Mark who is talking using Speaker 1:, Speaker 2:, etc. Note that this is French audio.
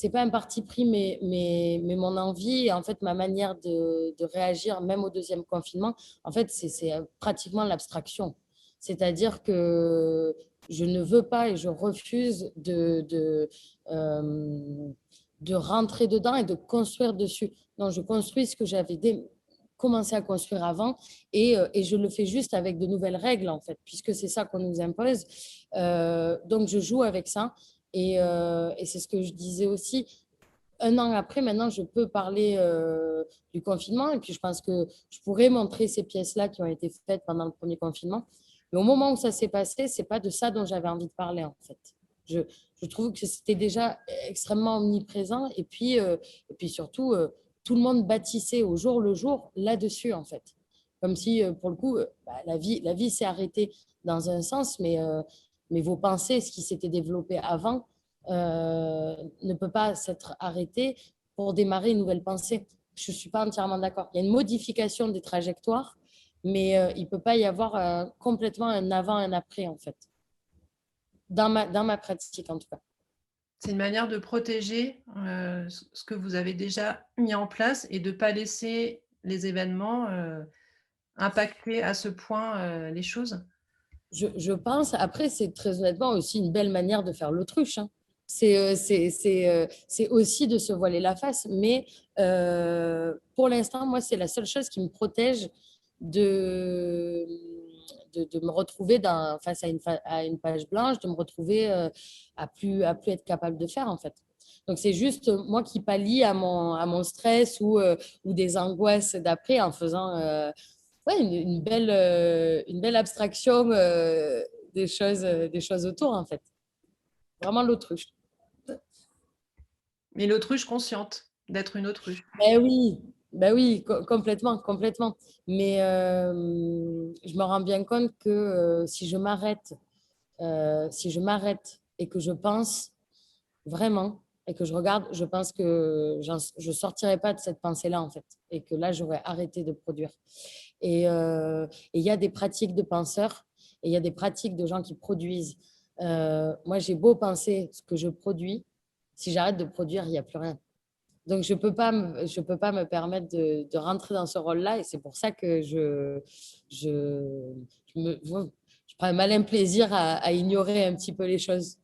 Speaker 1: c'est pas un parti pris, mais mon envie et en fait ma manière de réagir, même au deuxième confinement, en fait, c'est pratiquement l'abstraction. C'est-à-dire que je ne veux pas et je refuse euh, de rentrer dedans et de construire dessus. Non, je construis ce que j'avais commencé à construire avant et je le fais juste avec de nouvelles règles, en fait, puisque c'est ça qu'on nous impose. Donc, je joue avec ça. Et c'est ce que je disais aussi. Un an après, maintenant, je peux parler du confinement. Et puis, je pense que je pourrais montrer ces pièces-là qui ont été faites pendant le premier confinement. Mais au moment où ça s'est passé, c'est pas de ça dont j'avais envie de parler, en fait. Je, je trouve que c'était déjà extrêmement omniprésent. Et puis surtout, tout le monde bâtissait au jour le jour là-dessus, en fait. Comme si, pour le coup, bah, la vie s'est arrêtée dans un sens, mais vos pensées, ce qui s'était développé avant, ne peut pas s'être arrêté pour démarrer une nouvelle pensée. Je ne suis pas entièrement d'accord. Il y a une modification des trajectoires, mais il ne peut pas y avoir complètement un avant, un après, en fait. Dans ma pratique, en tout cas.
Speaker 2: C'est une manière de protéger ce que vous avez déjà mis en place et de ne pas laisser les événements impacter à ce point les choses.
Speaker 1: Je pense, après, c'est très honnêtement aussi une belle manière de faire l'autruche. Hein. C'est aussi de se voiler la face. Mais pour l'instant, moi, c'est la seule chose qui me protège de, de me retrouver face à une page blanche, de me retrouver à plus être capable de faire, en fait. Donc, c'est juste moi qui pallie à mon stress ou des angoisses d'après en faisant ouais, une belle abstraction des choses autour, en fait. Vraiment l'autruche.
Speaker 2: Mais l'autruche consciente, d'être une autruche.
Speaker 1: Ben oui, complètement, complètement. Mais je me rends bien compte que si je m'arrête et que je pense vraiment et que je regarde, je pense que je sortirai pas de cette pensée-là, en fait. Et que là, j'aurais arrêté de produire. Et il y a des pratiques de penseurs et il y a des pratiques de gens qui produisent. Moi, j'ai beau penser ce que je produis, si j'arrête de produire, il n'y a plus rien. Donc, je peux pas me permettre de rentrer dans ce rôle-là et c'est pour ça que je, je prends un malin plaisir à ignorer un petit peu les choses.